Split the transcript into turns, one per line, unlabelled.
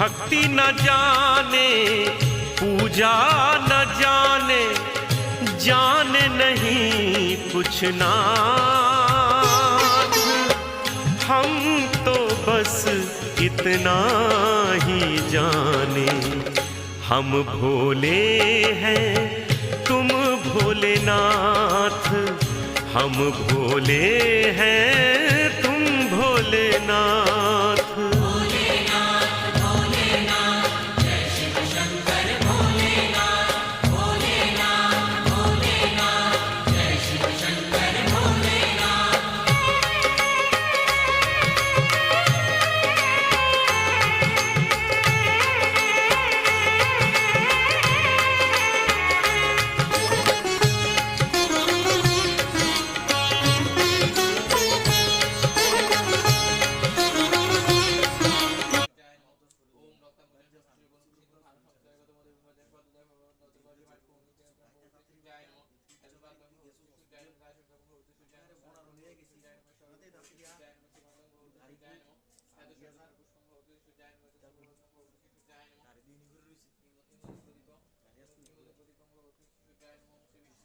भक्ति न जाने, पूजा न जाने, जाने नहीं कुछ नाथ। हम तो बस इतना ही जाने, हम भोले हैं तुम भोलेनाथ। हम भोले हैं तुम भोलेनाथ।